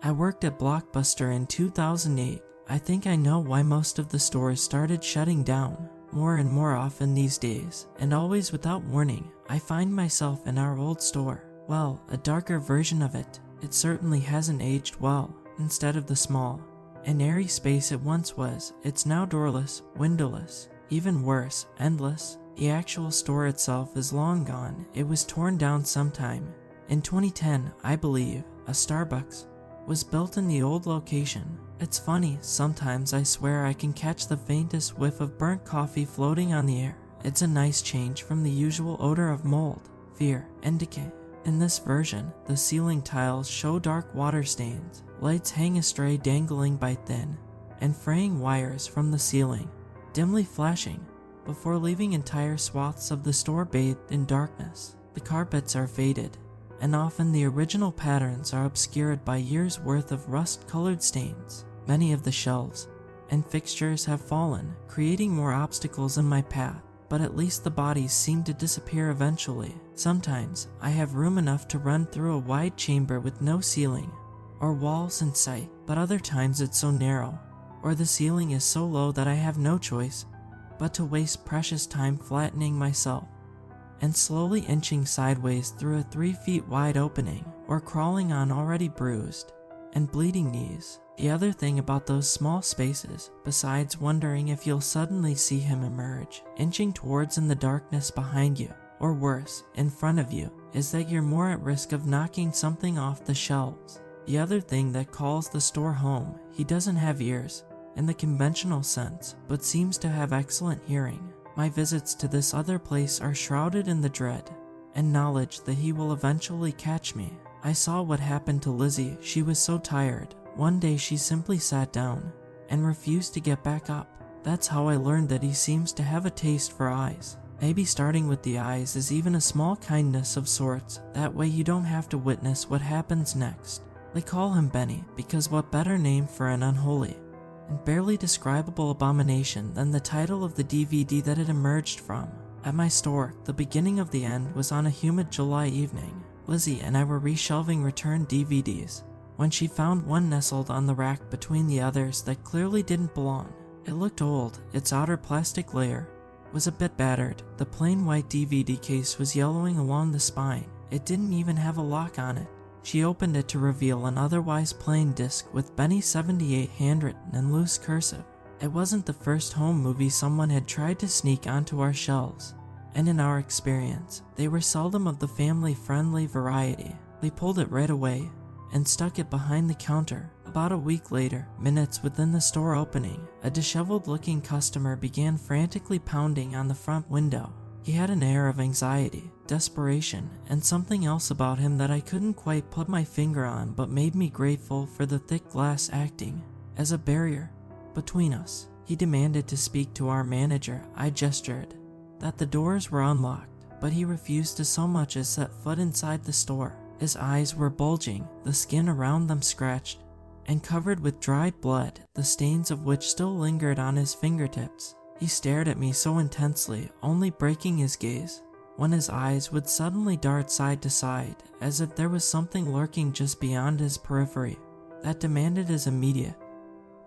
I worked at Blockbuster in 2008. I think I know why most of the stores started shutting down more and more often these days, and always without warning. I find myself in our old store. Well, a darker version of it. It certainly hasn't aged well. Instead of the small and airy space it once was, it's now doorless, windowless, even worse, endless. The actual store itself is long gone. It was torn down sometime in 2010, I believe. A Starbucks was built in the old location. It's funny, sometimes I swear I can catch the faintest whiff of burnt coffee floating on the air. It's a nice change from the usual odor of mold, fear, and decay. In this version, the ceiling tiles show dark water stains, lights hang astray dangling by thin and fraying wires from the ceiling, dimly flashing, before leaving entire swaths of the store bathed in darkness. The carpets are faded, and often the original patterns are obscured by years' worth of rust-colored stains. Many of the shelves and fixtures have fallen, creating more obstacles in my path, but at least the bodies seem to disappear eventually. Sometimes, I have room enough to run through a wide chamber with no ceiling or walls in sight, but other times it's so narrow, or the ceiling is so low that I have no choice but to waste precious time flattening myself and slowly inching sideways through a 3 feet wide opening, or crawling on already bruised and bleeding knees. The other thing about those small spaces, besides wondering if you'll suddenly see him emerge, inching towards in the darkness behind you, or worse, in front of you, is that you're more at risk of knocking something off the shelves. The other thing that calls the store home, he doesn't have ears in the conventional sense, but seems to have excellent hearing. My visits to this other place are shrouded in the dread and knowledge that he will eventually catch me. I saw what happened to Lizzie. She was so tired. One day she simply sat down and refused to get back up. That's how I learned that he seems to have a taste for eyes. Maybe starting with the eyes is even a small kindness of sorts. That way you don't have to witness what happens next. They call him Benny because what better name for an unholy and barely describable abomination than the title of the DVD that it emerged from. At my store, the beginning of the end was on a humid July evening. Lizzie and I were reshelving returned DVDs when she found one nestled on the rack between the others that clearly didn't belong. It looked old. Its outer plastic layer was a bit battered. The plain white DVD case was yellowing along the spine. It didn't even have a lock on it. She opened it to reveal an otherwise plain disc with Benny 78 handwritten in loose cursive. It wasn't the first home movie someone had tried to sneak onto our shelves, and in our experience, they were seldom of the family-friendly variety. They pulled it right away and stuck it behind the counter. About a week later, minutes within the store opening, a disheveled-looking customer began frantically pounding on the front window. He had an air of anxiety, desperation, and something else about him that I couldn't quite put my finger on, but made me grateful for the thick glass acting as a barrier between us. He demanded to speak to our manager. I gestured that the doors were unlocked, but he refused to so much as set foot inside the store. His eyes were bulging, the skin around them scratched and covered with dried blood, the stains of which still lingered on his fingertips. He stared at me so intensely, only breaking his gaze when his eyes would suddenly dart side to side, as if there was something lurking just beyond his periphery that demanded his immediate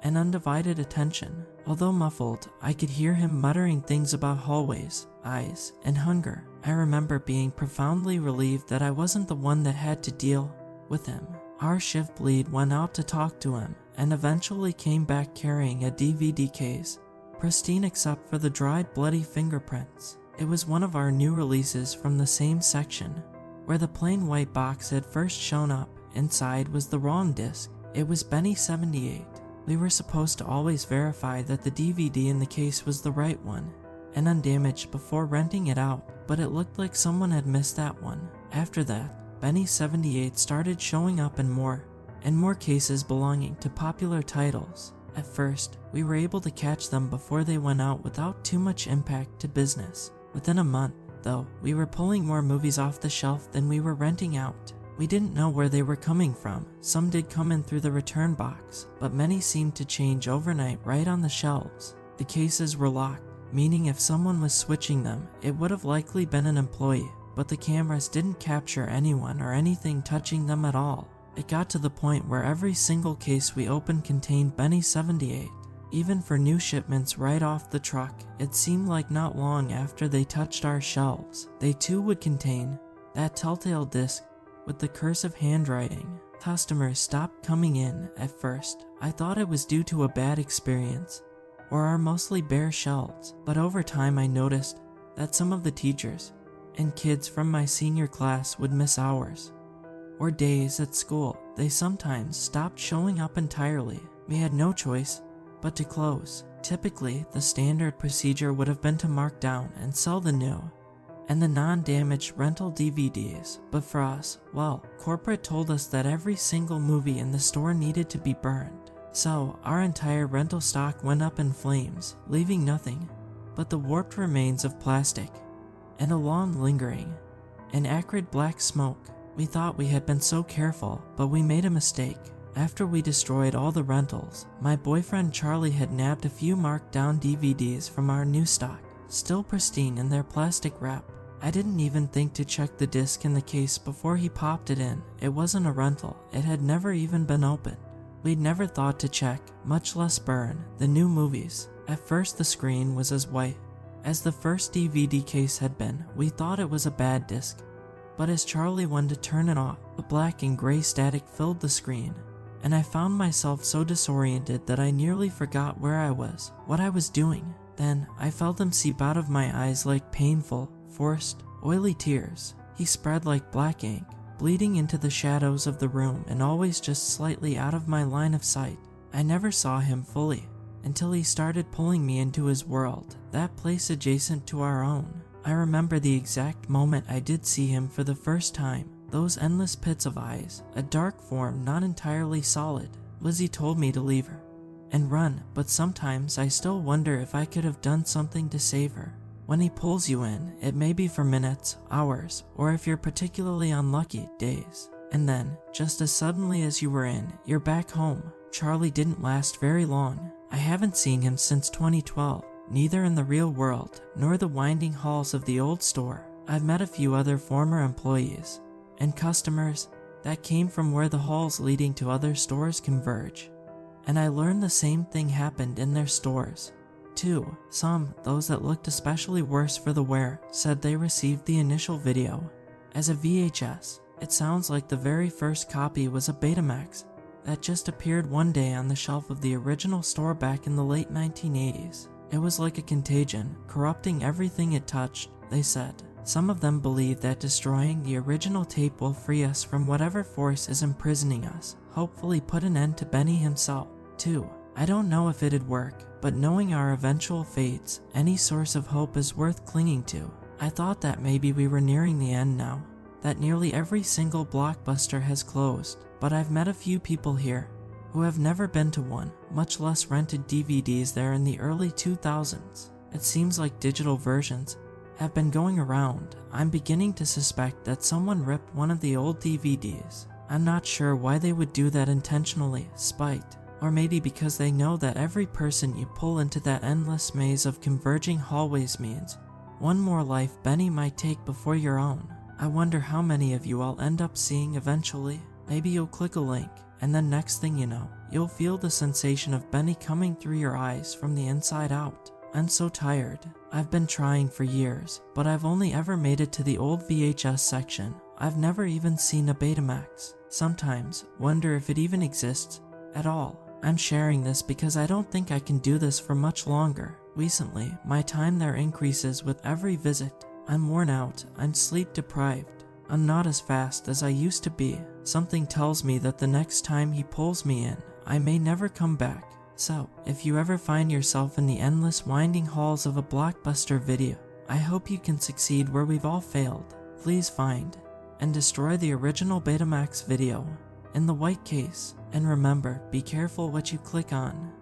and undivided attention. Although muffled, I could hear him muttering things about hallways, eyes, and hunger. I remember being profoundly relieved that I wasn't the one that had to deal with him. Our shift lead went out to talk to him, and eventually came back carrying a DVD case, pristine except for the dried, bloody fingerprints. It was one of our new releases from the same section, where the plain white box had first shown up. Inside was the wrong disc. It was Benny 78. We were supposed to always verify that the DVD in the case was the right one and undamaged before renting it out, but it looked like someone had missed that one. After that, Benny 78 started showing up in more and more cases belonging to popular titles. At first, we were able to catch them before they went out without too much impact to business. Within a month, though, we were pulling more movies off the shelf than we were renting out. We didn't know where they were coming from. Some did come in through the return box, but many seemed to change overnight right on the shelves. The cases were locked, meaning if someone was switching them, it would have likely been an employee, but the cameras didn't capture anyone or anything touching them at all. It got to the point where every single case we opened contained Benny 78. Even for new shipments right off the truck, it seemed like not long after they touched our shelves, they too would contain that telltale disc with the cursive handwriting. Customers stopped coming in. At first, I thought it was due to a bad experience or our mostly bare shelves, but over time I noticed that some of the teachers and kids from my senior class would miss hours or days at school. They sometimes stopped showing up entirely. We had no choice but to close. Typically, the standard procedure would have been to mark down and sell the new and the non-damaged rental DVDs, but for us, well, corporate told us that every single movie in the store needed to be burned. So, our entire rental stock went up in flames, leaving nothing but the warped remains of plastic and a long lingering and acrid black smoke. We thought we had been so careful, but we made a mistake. After we destroyed all the rentals, my boyfriend Charlie had nabbed a few marked down DVDs from our new stock, still pristine in their plastic wrap. I didn't even think to check the disc in the case before he popped it in. It wasn't a rental, it had never even been opened. We'd never thought to check, much less burn, the new movies. At first the screen was as white as the first DVD case had been. We thought it was a bad disc, but as Charlie went to turn it off, the black and gray static filled the screen, and I found myself so disoriented that I nearly forgot where I was, what I was doing. Then, I felt him seep out of my eyes like painful, forced, oily tears. He spread like black ink, bleeding into the shadows of the room and always just slightly out of my line of sight. I never saw him fully, until he started pulling me into his world, that place adjacent to our own. I remember the exact moment I did see him for the first time. Those endless pits of eyes, a dark form not entirely solid. Lizzie told me to leave her and run, but sometimes I still wonder if I could have done something to save her. When he pulls you in, it may be for minutes, hours, or if you're particularly unlucky, days. And then, just as suddenly as you were in, you're back home. Charlie didn't last very long. I haven't seen him since 2012, neither in the real world, nor the winding halls of the old store. I've met a few other former employees and customers that came from where the halls leading to other stores converge, and I learned the same thing happened in their stores too. Some, those that looked especially worse for the wear, said they received the initial video as a VHS. It sounds like the very first copy was a Betamax that just appeared one day on the shelf of the original store back in the late 1980s. It was like a contagion, corrupting everything it touched, they said. Some of them believe that destroying the original tape will free us from whatever force is imprisoning us, hopefully put an end to Benny himself, too. I don't know if it'd work, but knowing our eventual fates, any source of hope is worth clinging to. I thought that maybe we were nearing the end now, that nearly every single Blockbuster has closed, but I've met a few people here who have never been to one, much less rented DVDs there in the early 2000s. It seems like digital versions have been going around. I'm beginning to suspect that someone ripped one of the old DVDs. I'm not sure why they would do that intentionally, spite, or maybe because they know that every person you pull into that endless maze of converging hallways means one more life Benny might take before your own. I wonder how many of you I'll end up seeing eventually. Maybe you'll click a link, and then next thing you know, you'll feel the sensation of Benny coming through your eyes from the inside out. I'm so tired. I've been trying for years, but I've only ever made it to the old VHS section. I've never even seen a Betamax. Sometimes wonder if it even exists at all. I'm sharing this because I don't think I can do this for much longer. Recently, my time there increases with every visit. I'm worn out, I'm sleep deprived. I'm not as fast as I used to be. Something tells me that the next time he pulls me in, I may never come back. So, if you ever find yourself in the endless winding halls of a Blockbuster video, I hope you can succeed where we've all failed. Please find and destroy the original Betamax video in the white case, and remember, be careful what you click on.